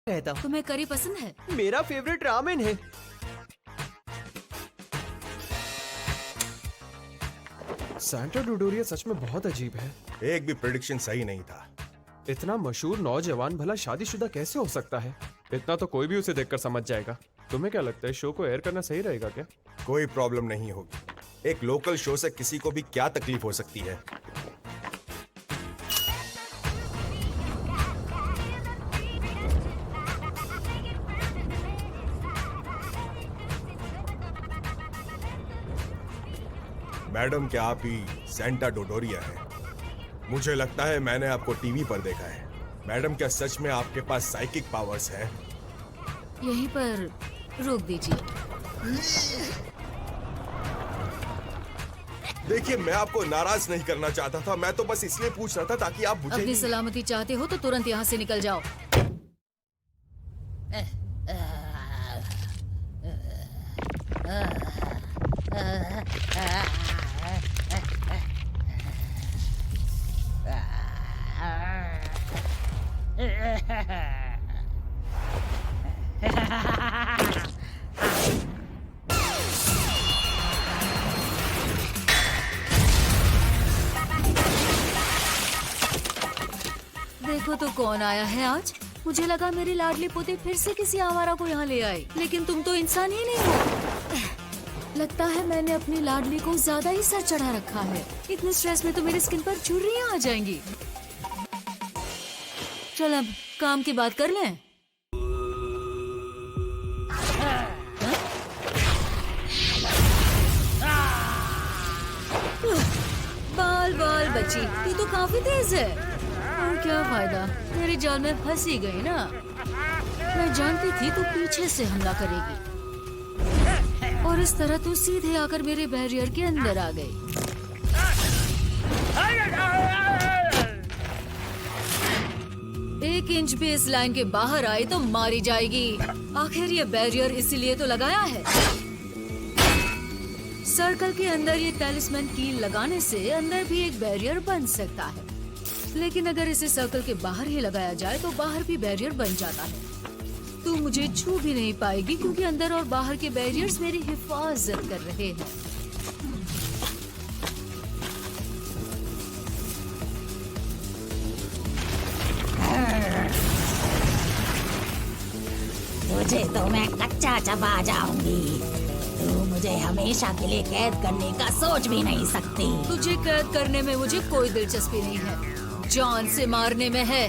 रहता हूँ। तुम्हें करी पसंद है? मेरा फेवरेट रामेन है। सैंटा डोडोरिया सच में बहुत अजीब है। एक भी प्रेडिक्शन सही नहीं था। इतना मशहूर नौजवान भला शादीशुदा कैसे हो सकता है? इतना तो कोई भी उसे देखकर समझ जाएगा। तुम्हें क्या लगता है, शो को एयर करना सही रहेगा क्या? कोई प्रॉब्लम नहीं होगी। एक लोकल शो से किसी को भी क्या तकलीफ हो सकती है। मैडम, क्या आप ही सेंटा डोडोरिया हैं? मुझे लगता है मैंने आपको टीवी पर देखा है। मैडम, क्या सच में आपके पास साइकिक पावर्स हैं? यहीं पर रोक दीजिए। देखिए, मैं आपको नाराज नहीं करना चाहता था। मैं तो बस इसलिए पूछ रहा था ताकि आप मुझे अपनी सलामती चाहते हो तो तुरंत यहाँ से निकल जाओ। देखो तो कौन आया है आज। मुझे लगा मेरी लाडली पोती फिर से किसी आवारा को यहाँ ले आई, लेकिन तुम तो इंसान ही नहीं हो। लगता है मैंने अपनी लाडली को ज्यादा ही सर चढ़ा रखा है। इतने स्ट्रेस में तो मेरी स्किन पर झुर्रियाँ आ जाएंगी। चल अब काम की बात कर लें। बाल बाल बच्ची, तू तो काफी तेज है। और क्या फायदा, मेरे जाल में फंस ही गई ना। मैं जानती थी तू पीछे से हमला करेगी और इस तरह तू सीधे आकर मेरे बैरियर के अंदर आ गई। एक इंच भी इस लाइन के बाहर आई तो मारी जाएगी। आखिर ये बैरियर इसीलिए तो लगाया है। सर्कल के अंदर ये टैलिस्मैन कील लगाने से अंदर भी एक बैरियर बन सकता है, लेकिन अगर इसे सर्कल के बाहर ही लगाया जाए तो बाहर भी बैरियर बन जाता है। तू मुझे छू भी नहीं पाएगी क्योंकि अंदर और बाहर के बैरियर्स मेरी हिफाजत कर रहे हैं। तुझे तो मैं कच्चा चबा जाऊंगी। तू मुझे हमेशा के लिए कैद करने का सोच भी नहीं सकती। तुझे कैद करने में मुझे कोई दिलचस्पी नहीं है, जान से मारने में है।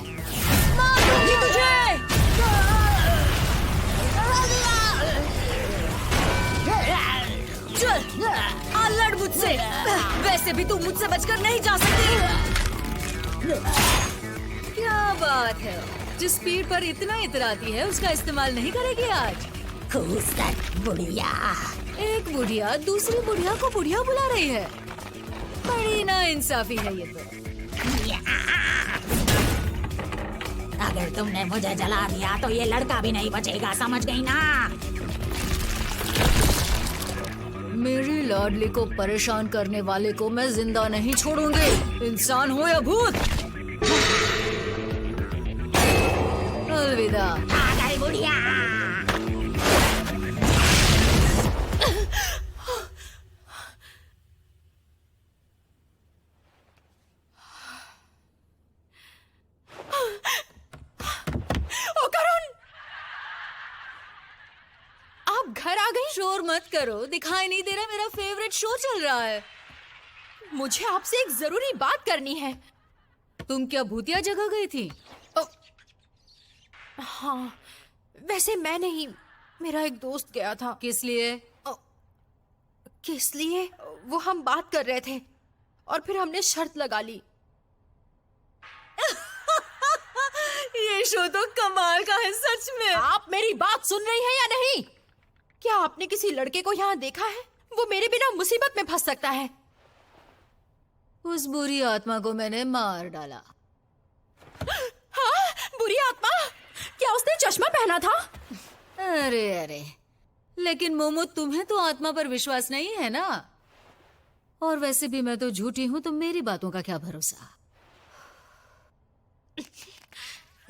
मारूंगी तुझे। चल आ लड़ मुझसे। वैसे भी तू मुझसे बचकर नहीं जा सकती। क्या बात है, जिस स्पीड पर इतना इतराती है उसका इस्तेमाल नहीं करेगी आज? खूसट बुढ़िया। एक बुढ़िया दूसरी बुढ़िया को बुढ़िया बुला रही है। बड़ी ना इंसाफी है ये तो। अगर तुमने मुझे जला दिया तो ये लड़का भी नहीं बचेगा, समझ गई ना? मेरी लाडली को परेशान करने वाले को मैं जिंदा नहीं छोड़ूंगी, इंसान हो या भूत। अलविदा। आ गई बुढ़िया। घर आ गई। शोर मत करो, दिखाई नहीं दे रहा मेरा फेवरेट शो चल रहा है। मुझे आपसे एक जरूरी बात करनी है। तुम क्या भूतिया जगह गई थी? हाँ, वैसे मैं नहीं, मेरा एक दोस्त गया था। किस लिए? किस लिए? वो हम बात कर रहे थे और फिर हमने शर्त लगा ली। ये शो तो कमाल का है सच में। आप मेरी बात सुन रही हैं या नहीं? क्या आपने किसी लड़के को यहाँ देखा है? वो मेरे बिना मुसीबत में फंस सकता है। उस बुरी आत्मा को मैंने मार डाला। हाँ, बुरी आत्मा? क्या उसने चश्मा पहना था? अरे अरे, लेकिन मोमो तुम्हें तो आत्मा पर विश्वास नहीं है ना। और वैसे भी मैं तो झूठी हूँ, तो मेरी बातों का क्या भरोसा।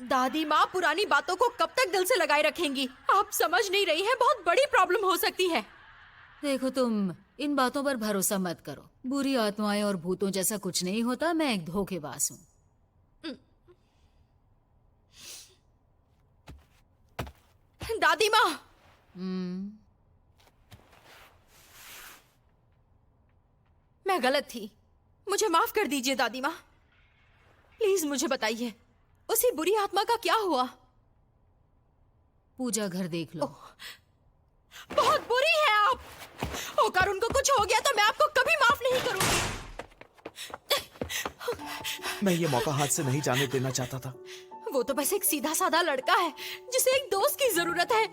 दादी माँ पुरानी बातों को कब तक दिल से लगाए रखेंगी? आप समझ नहीं रही हैं, बहुत बड़ी प्रॉब्लम हो सकती है। देखो, तुम इन बातों पर भरोसा मत करो। बुरी आत्माएं और भूतों जैसा कुछ नहीं होता। मैं एक धोखेबाज हूँ। दादी माँ, मैं गलत थी, मुझे माफ कर दीजिए दादी माँ। प्लीज मुझे बताइए, उसी बुरी आत्मा का क्या हुआ? पूजा घर देख लो। बहुत बुरी है आप। होकर उनको कुछ हो गया तो मैं आपको कभी माफ नहीं करूंगी। मैं ये मौका हाथ से नहीं जाने देना चाहता था। वो तो बस एक सीधा साधा लड़का है जिसे एक दोस्त की जरूरत है।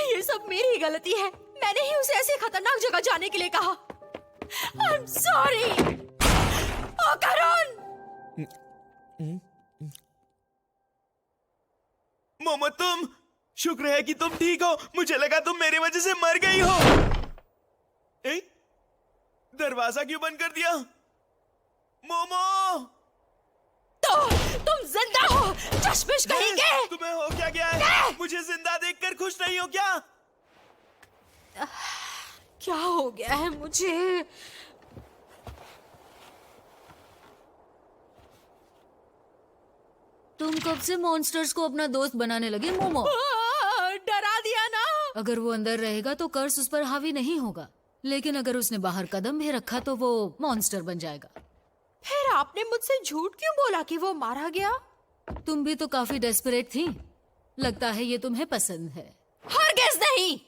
ये सब मेरी ही गलती है। मैंने ही उसे ऐसी खतरनाक जगह जाने के लिए कहा। I'm sorry। करण, मोमो, तुम शुक्र है कि तुम ठीक हो। मुझे लगा तुम मेरी वजह से मर गई हो। दरवाजा क्यों बंद कर दिया? मोमो, तो तुम जिंदा हो, चश्मिश कहेंगे। तुम्हें हो क्या गया है? मुझे जिंदा देखकर खुश नहीं हो क्या? क्या हो गया है मुझे? तुम कब से मॉन्स्टर्स को अपना दोस्त बनाने लगे मोमो? डरा दिया ना। अगर वो अंदर रहेगा तो कर्स उस पर हावी नहीं होगा, लेकिन अगर उसने बाहर कदम भी रखा तो वो मॉन्स्टर बन जाएगा। फिर आपने मुझसे झूठ क्यों बोला कि वो मारा गया? तुम भी तो काफी डेस्परेट थी। लगता है ये तुम्हें पसंद है। हरगिज़ नहीं।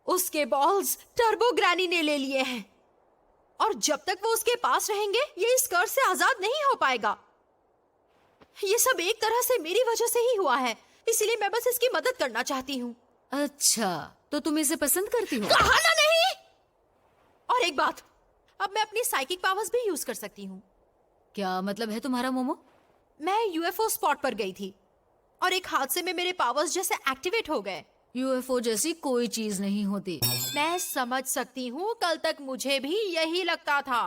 उसके बॉल्स टर्बो ग्रैनी ने ले लिए हैं, और जब तक वो उसके पास रहेंगे ये इस कर्ज से आजाद नहीं हो पाएगा। ये सब एक तरह से मेरी वजह से ही हुआ है, इसलिए मैं बस इसकी मदद करना चाहती हूँ। अच्छा, तो तुम इसे पसंद करती हो? कहा ना नहीं। और एक बात, अब मैं अपनी साइकिक पावर्स भी यूज कर सकती हूँ। क्या मतलब है तुम्हारा मोमो? मैं यूएफओ स्पॉट पर गई थी और एक हादसे में मेरे पावर्स जैसे एक्टिवेट हो गए। यूएफओ जैसी कोई चीज नहीं होती। मैं समझ सकती हूँ, कल तक मुझे भी यही लगता था,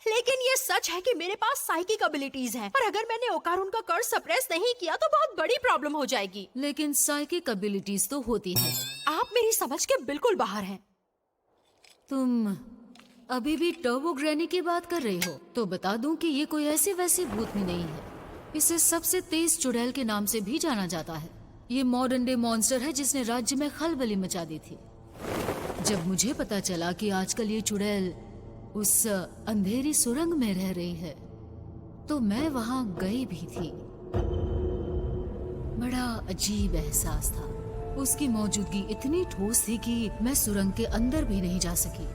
लेकिन ये सच है कि मेरे पास साइकिक एबिलिटीज हैं, और अगर मैंने ओकारुन का कर्ज सप्रेस नहीं किया तो बहुत बड़ी प्रॉब्लम हो जाएगी। लेकिन साइकिक एबिलिटीज तो होती है। आप मेरी समझ के बिल्कुल बाहर हैं। तुम अभी भी टर्बो ग्रैनी की बात कर रही हो? तो बता दूं कि ये कोई ऐसी वैसी भूतनी नहीं है। इसे सबसे तेज चुड़ैल के नाम से भी जाना जाता है। ये मॉडर्न डे मॉन्स्टर है जिसने राज्य में खलबली मचा दी थी। जब मुझे पता चला कि आजकल ये चुड़ैल उस अंधेरी सुरंग में रह रही है, तो मैं वहां गई भी थी। बड़ा अजीब एहसास था। उसकी मौजूदगी इतनी ठोस थी कि मैं सुरंग के अंदर भी नहीं जा सकी।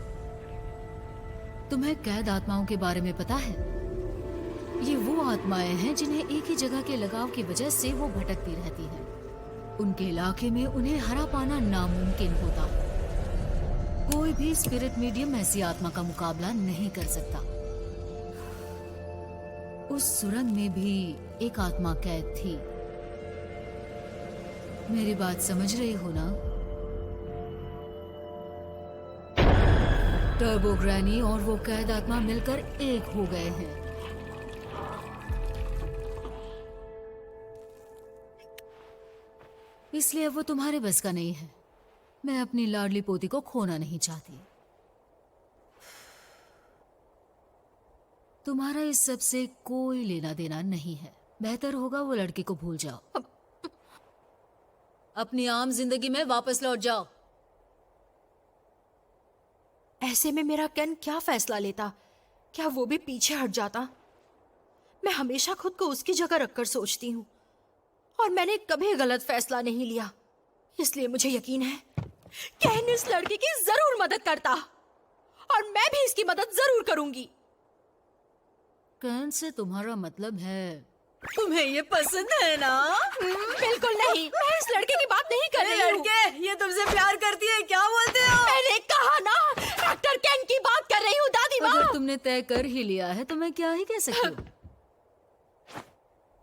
तुम्हें कैद आत्माओं के बारे में पता है? ये वो आत्माएं हैं जिन्हें एक ही जगह के लगाव की वजह से वो भटकती रहती हैं। उनके इलाके में उन्हें हरा पाना नामुमकिन होता। कोई भी स्पिरिट मीडियम ऐसी आत्मा का मुकाबला नहीं कर सकता। उस सुरंग में भी एक आत्मा कैद थी। मेरी बात समझ रही हो ना? टर्बो ग्रैनी और वो कैद आत्मा मिलकर एक हो गए हैं। इसलिए अब वो तुम्हारे बस का नहीं है। मैं अपनी लाडली पोती को खोना नहीं चाहती। तुम्हारा इस सब से कोई लेना देना नहीं है। बेहतर होगा वो लड़के को भूल जाओ। अपनी आम जिंदगी में वापस लौट जाओ। ऐसे में मेरा केन क्या फैसला लेता? क्या वो भी पीछे हट जाता? मैं हमेशा खुद को उसकी जगह रखकर सोचती हूँ, और मैंने कभी गलत फैसला नहीं लिया। इसलिए मुझे यकीन है केन इस लड़की की जरूर मदद करता, और मैं भी इसकी मदद जरूर करूंगी। केन से तुम्हारा मतलब है तुम्हें ये पसंद है ना? बिल्कुल नहीं, मैं इस लड़के की बात नहीं कर रही हूँ। लड़के, ये तुमसे प्यार करती है, क्या बोलते हो? मैंने कहा ना, डॉक्टर केन की बात कर रही हूँ दादी माँ। अगर तुमने तय कर ही लिया है तो मैं क्या ही कह सकती हूँ।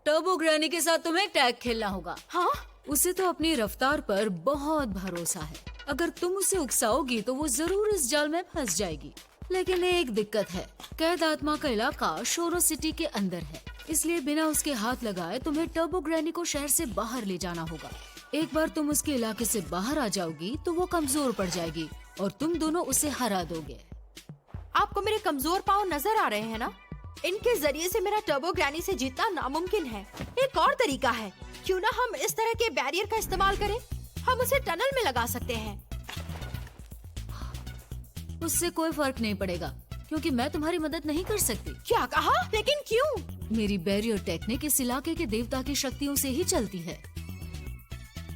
टर्बो ग्रैनी के साथ तुम्हें टैग खेलना होगा। हाँ? उसे तो अपनी रफ्तार पर बहुत भरोसा है। अगर तुम उसे उकसाओगी तो वो जरूर इस जाल में फंस जाएगी। लेकिन एक दिक्कत है, कैद आत्मा का इलाका शोरो सिटी के अंदर है, इसलिए बिना उसके हाथ लगाए तुम्हें टर्बो ग्रैनी को शहर से बाहर ले जाना होगा। एक बार तुम उसके इलाके से बाहर आ जाओगी तो वो कमजोर पड़ जाएगी और तुम दोनों उसे हरा दोगे। आपको मेरे कमजोर पांव नजर आ रहे हैं ना? इनके जरिए से मेरा टर्बो ग्रैनी से जीतना नामुमकिन है। एक और तरीका है, क्यों ना हम इस तरह के बैरियर का इस्तेमाल करें? हम उसे टनल में लगा सकते हैं। उससे कोई फर्क नहीं पड़ेगा क्योंकि मैं तुम्हारी मदद नहीं कर सकती। क्या कहा? लेकिन क्यों? मेरी बैरियर टेक्निक इस इलाके के देवता की शक्तियों से ही चलती है।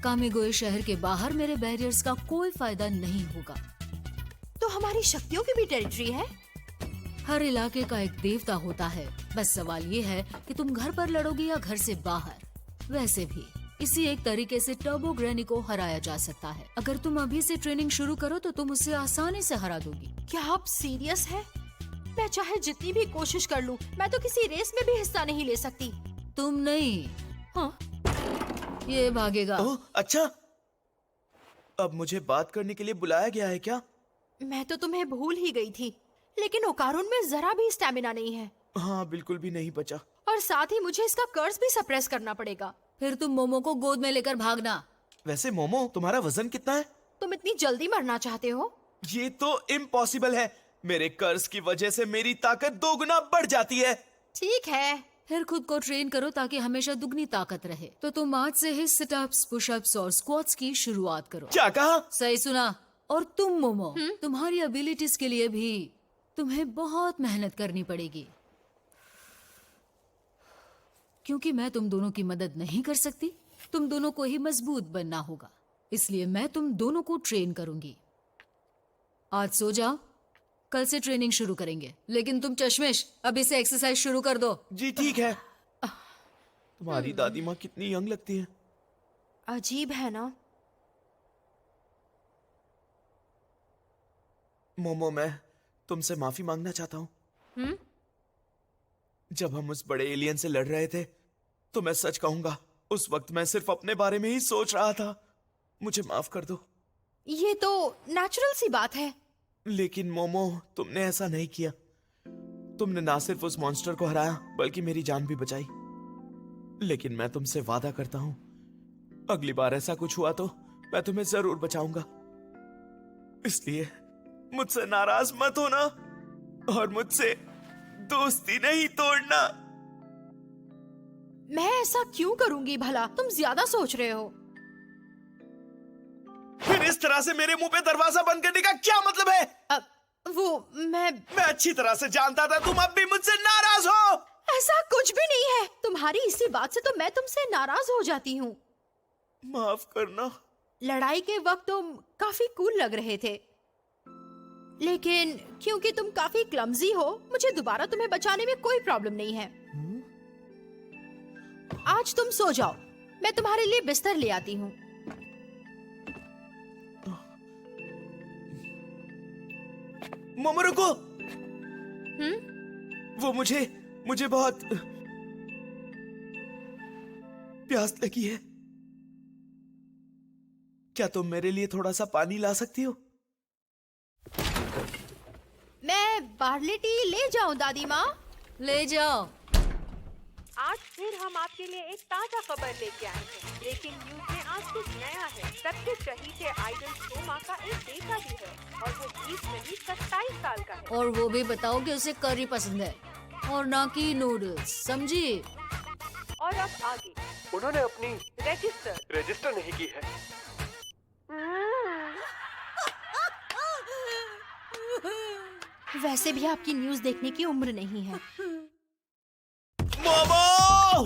कामिगोए शहर के बाहर मेरे बैरियर्स का कोई फायदा नहीं होगा। तो हमारी शक्तियों की भी टेरिटरी है? हर इलाके का एक देवता होता है। बस सवाल ये है कि तुम घर पर लड़ोगी या घर से बाहर। वैसे भी इसी एक तरीके से टर्बो ग्रैनी को हराया जा सकता है। अगर तुम अभी से ट्रेनिंग शुरू करो तो तुम उसे आसानी से हरा दोगी। क्या आप सीरियस हैं? मैं चाहे जितनी भी कोशिश कर लूं, मैं तो किसी रेस में भी हिस्सा नहीं ले सकती। तुम नहीं, हाँ? ये भागेगा। ओह, अच्छा। अब मुझे बात करने के लिए बुलाया गया है क्या? मैं तो तुम्हें भूल ही गई थी, लेकिन ओकारुन में जरा भी स्टैमिना नहीं है हाँ, बिल्कुल भी नहीं बचा। और साथ ही मुझे इसका कर्ज भी सप्रेस करना पड़ेगा। फिर तुम मोमो को गोद में लेकर भागना। वैसे मोमो, तुम्हारा वजन कितना है? तुम इतनी जल्दी मरना चाहते हो? ये तो इम्पॉसिबल है। मेरे कर्ज की वजह से मेरी ताकत 2 गुना बढ़ जाती है। ठीक है, फिर खुद को ट्रेन करो ताकि हमेशा दुगनी ताकत रहे। तो तुम आज से ही सिटअप्स, पुशअप्स और स्क्वाट्स की शुरुआत करो। क्या कहा? सही सुना। और तुम मोमो, तुम्हारी एबिलिटीज के लिए भी तुम्हें बहुत मेहनत करनी पड़ेगी क्योंकि मैं तुम दोनों की मदद नहीं कर सकती। तुम दोनों को ही मजबूत बनना होगा, इसलिए मैं तुम दोनों को ट्रेन करूंगी। आज सो जाओ, कल से ट्रेनिंग शुरू करेंगे। लेकिन तुम चश्मिश अभी से एक्सरसाइज शुरू कर दो। जी ठीक है। तुम्हारी दादी माँ कितनी यंग लगती है। अजीब है ना? मोमो, मैं तुमसे माफी मांगना चाहता हूँ। जब हम उस बड़े एलियन से लड़ रहे थे तो मैं सच कहूंगा, उस वक्त मैं सिर्फ अपने बारे में ही सोच रहा था। मुझे माफ कर दो। ये तो नेचुरल सी बात है। लेकिन मोमो, तुमने ऐसा नहीं किया। तुमने ना सिर्फ उस मॉन्स्टर को हराया बल्कि मेरी जान भी बचाई। लेकिन मैं तुमसे वादा करता हूं, अगली बार ऐसा कुछ हुआ तो मैं तुम्हें जरूर बचाऊंगा। इसलिए मुझसे नाराज मत होना और मुझसे दोस्ती नहीं तोड़ना। मैं ऐसा क्यों करूंगी भला? तुम ज्यादा सोच रहे हो। फिर इस तरह से मेरे मुंह पे दरवाजा बंद करने का क्या मतलब है? मैं अच्छी तरह से जानता था तुम अब भी मुझसे नाराज हो। ऐसा कुछ भी नहीं है। तुम्हारी इसी बात से तो मैं तुमसे नाराज हो जाती हूँ। माफ करना। लड़ाई के वक्त तुम काफी कूल लग रहे थे, लेकिन क्योंकि तुम काफी क्लमजी हो, मुझे दोबारा तुम्हें बचाने में कोई प्रॉब्लम नहीं है। आज तुम सो जाओ, मैं तुम्हारे लिए बिस्तर ले आती हूँ। मोमो रुको। वो मुझे बहुत प्यास लगी है। क्या तुम मेरे लिए थोड़ा सा पानी ला सकती हो? मैं बार्ली टी ले जाऊं दादी माँ? ले जाओ। आज फिर हम आपके लिए एक ताजा खबर लेके आए हैं। ब्रेकिंग न्यूज में आज कुछ नया है। सबके चहीते आइडल सोमा का एक बेटा भी है और वो 20 नहीं 27 साल का है। और वो भी बताओ कि उसे करी पसंद है और ना कि नूडल्स, समझी? और अब आगे उन्होंने अपनी रजिस्टर नहीं की है। वैसे भी आपकी न्यूज देखने की उम्र नहीं है। मोमो!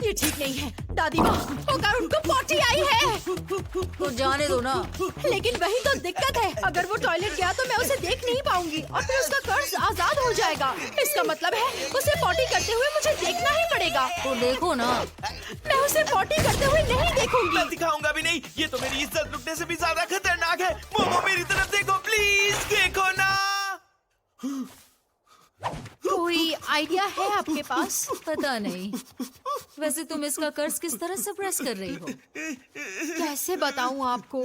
ये ठीक नहीं है दादी माँ। होकर उनको पोटी आई है। तो जाने दो ना। लेकिन वही तो दिक्कत है, अगर वो टॉयलेट गया तो मैं उसे देख नहीं पाऊंगी और फिर उसका कर्ज आजाद हो जाएगा। इसका मतलब है उसे पोटी करते हुए मुझे देखना ही पड़ेगा। तो देखो ना। मैं उसे पोटी करते हुए नहीं देखूंगी। मैं दिखाऊंगा भी नहीं। ये तो मेरी इज्जत लुटने से भी ज्यादा खतरनाक है। मोमो, मेरी तरफ देखो प्लीज, देखो ना। कोई आइडिया है आपके पास? पता नहीं। वैसे तुम इसका कर्ज किस तरह सप्रेस कर रही हो? कैसे बताऊं आपको?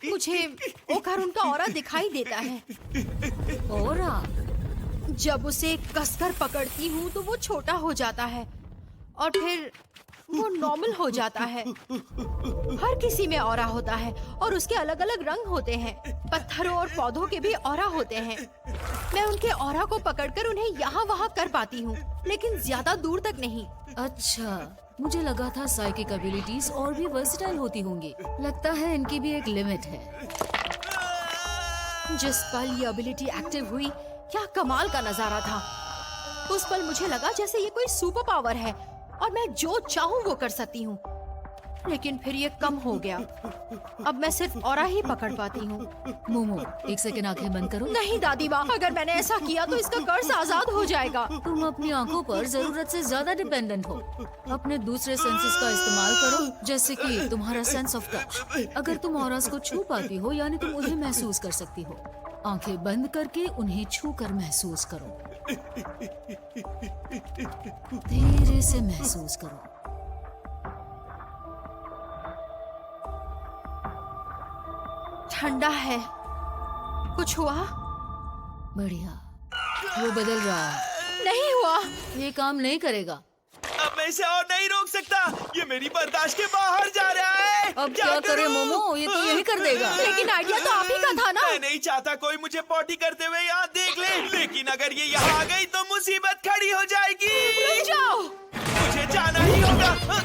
मुझे ओकारुन का ऑरा दिखाई देता है। ऑरा? जब उसे कसकर पकड़ती हूँ तो वो छोटा हो जाता है और फिर वो नॉर्मल हो जाता है। हर किसी में ऑरा होता है और उसके अलग अलग रंग होते हैं। पत्थरों और पौधों के भी ऑरा होते हैं। मैं उनके ऑरा को पकड़कर उन्हें यहाँ वहाँ कर पाती हूँ, लेकिन ज्यादा दूर तक नहीं। अच्छा, मुझे लगा था साइकिक एबिलिटीज और भी वर्सेटाइल होती होंगी। लगता है इनकी भी एक लिमिट है। जिस पल ये एबिलिटी एक्टिव हुई, क्या कमाल का नजारा था। उस पल मुझे लगा जैसे ये कोई सुपर पावर है और मैं जो चाहूँ वो कर सकती हूँ। लेकिन फिर ये कम हो गया। अब मैं सिर्फ ऑरा ही पकड़ पाती हूँ। मोमो, एक सेकंड आंखें बंद करो। नहीं दादी माँ, अगर मैंने ऐसा किया तो इसका कर्ज आजाद हो जाएगा। तुम अपनी आंखों पर जरूरत से ज्यादा डिपेंडेंट हो। अपने दूसरे सेंसेस का इस्तेमाल करो, जैसे कि तुम्हारा सेंस ऑफ टच। अगर तुम ऑरास को छू पाती हो, यानी तुम उन्हें महसूस कर सकती हो। आंखें बंद करके उन्हें छू कर महसूस करो। धीरे से महसूस करो। ठंडा है। कुछ हुआ? बढ़िया, वो बदल रहा है। नहीं हुआ। ये काम नहीं करेगा। अब मैं इसे और नहीं रोक सकता। ये मेरी बर्दाश्त के बाहर जा रहा है। अब क्या करे करूं? मोमो, ये तो यही कर देगा। लेकिन आइडिया तो आप ही का था ना। मैं नहीं चाहता कोई मुझे पॉटी करते हुए यहाँ देख ले, लेकिन अगर ये यहाँ आ गई तो मुसीबत खड़ी हो जाएगी। रुक जाओ। मुझे जाना ही होगा।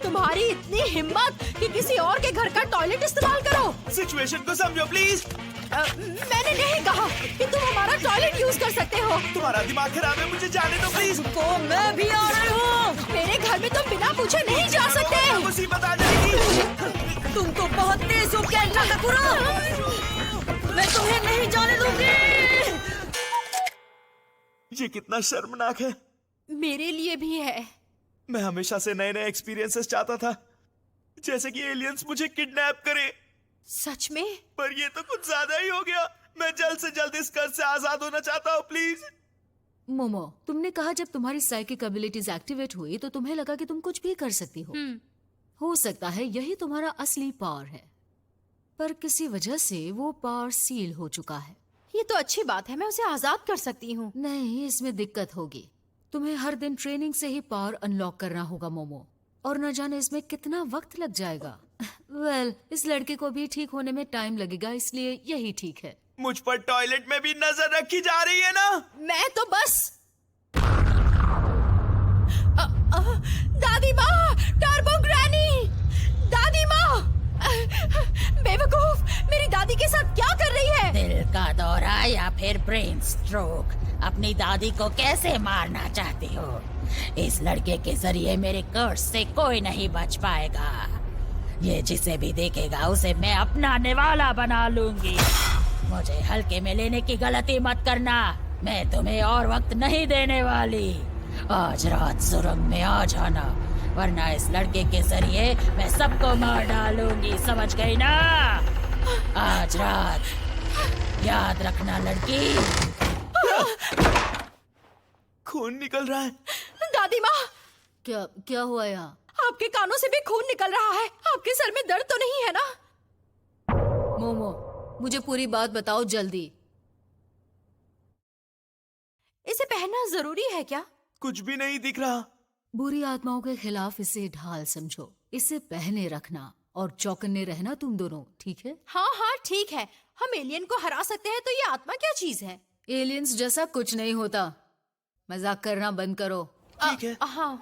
तुम्हारी इतनी हिम्मत कि किसी और के घर का टॉयलेट इस्तेमाल करो। सिचुएशन को समझो प्लीज। मैंने नहीं कहा कि तुम हमारा टॉयलेट यूज कर सकते हो। तुम्हारा दिमाग खराब है, मुझे जाने दो प्लीज। तो मैं भी आ रही हूँ। मेरे घर में तुम बिना पूछे नहीं जा सकते। मुसीबत आ जाएगी। तुम तो बहुत तेज हो क्या नाटकुरा। मैं तुम्हें नहीं जाने दूंगी। ये कितना शर्मनाक है। मेरे लिए भी है। मैं हमेशा से नए नए एक्सपीरियंसेस चाहता था, जैसे कि एलियंस मुझे किडनैप करे। सच में? पर ये तो कुछ ज्यादा ही हो गया। मैं जल्द से जल्द इस कर्ज से आजाद होना चाहता हूँ प्लीज। मोमो, तुमने कहा जब तुम्हारी साइकिक एबिलिटीज एक्टिवेट हुई तो तुम्हें लगा कि तुम कुछ भी कर सकती हो सकता है यही तुम्हारा असली पावर है, पर किसी वजह से वो पावर सील हो चुका है। ये तो अच्छी बात है, मैं उसे आजाद कर सकती हूँ। नहीं, इसमें दिक्कत होगी। तुम्हें हर दिन ट्रेनिंग से ही पावर अनलॉक करना होगा मोमो, और न जाने इसमें कितना वक्त लग जाएगा। वेल, इस लड़के को भी ठीक होने में टाइम लगेगा, इसलिए यही ठीक है। मुझ पर टॉयलेट में भी नजर रखी जा रही है ना। मैं तो बस दादी माँ, टर्बो ग्रैनी, दादी माँ, बेवकूफ, मेरी दादी के साथ क्या कर रही है? दिल का दौरा या फिर ब्रेन स्ट्रोक, अपनी दादी को कैसे मारना चाहती हो? इस लड़के के जरिए मेरे कर्ज से कोई नहीं बच पाएगा। ये जिसे भी देखेगा उसे मैं अपना निवाला बना लूंगी। मुझे हल्के में लेने की गलती मत करना। मैं तुम्हें और वक्त नहीं देने वाली। आज रात सुरंग में आ जाना, वरना इस लड़के के जरिए मैं सबको मार डालूंगी, समझ गई ना? आज रात याद रखना लड़की। खून निकल रहा है। दादी माँ, क्या हुआ यहाँ? आपके कानों से भी खून निकल रहा है। आपके सर में दर्द तो नहीं है ना? मोमो, मुझे पूरी बात बताओ जल्दी। इसे पहनना जरूरी है क्या? कुछ भी नहीं दिख रहा। बुरी आत्माओं के खिलाफ इसे ढाल समझो। इसे पहने रखना और चौकन्ने रहना तुम दोनों, ठीक है? हाँ हाँ ठीक है। हम एलियन को हरा सकते हैं तो ये आत्मा क्या चीज है? एलियंस जैसा कुछ नहीं होता। मजाक करना बंद करो। ठीक है। हाँ।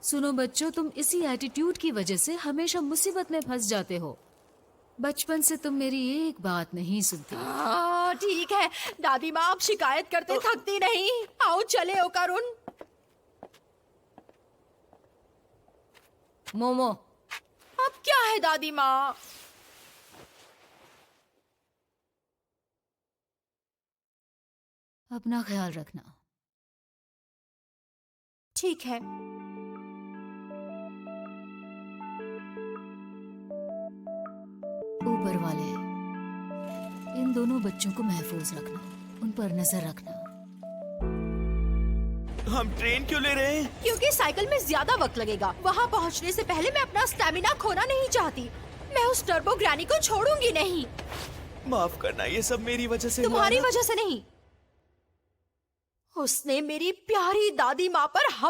सुनो बच्चों, तुम इसी एटीट्यूड की वजह से हमेशा मुसीबत में फंस जाते हो। बचपन से तुम मेरी एक बात नहीं सुनती। ठीक है दादी माँ, आप शिकायत करते थकती नहीं। आओ चले ओकारुन। मोमो, अब क्या है दादी माँ? अपना ख्याल रखना। ठीक है। ऊपर वाले, इन दोनों बच्चों को महफूज रखना, उन पर नजर रखना। हम ट्रेन क्यों ले रहे हैं? क्योंकि साइकिल में ज्यादा वक्त लगेगा। वहाँ पहुँचने से पहले मैं अपना स्टैमिना खोना नहीं चाहती। मैं उस टर्बो ग्रैनी को छोड़ूंगी नहीं। माफ करना, ये सब मेरी वजह से हुआ तुम्हारी ना। वजह से नहीं। उसने मेरी प्यारी दादी माँ पर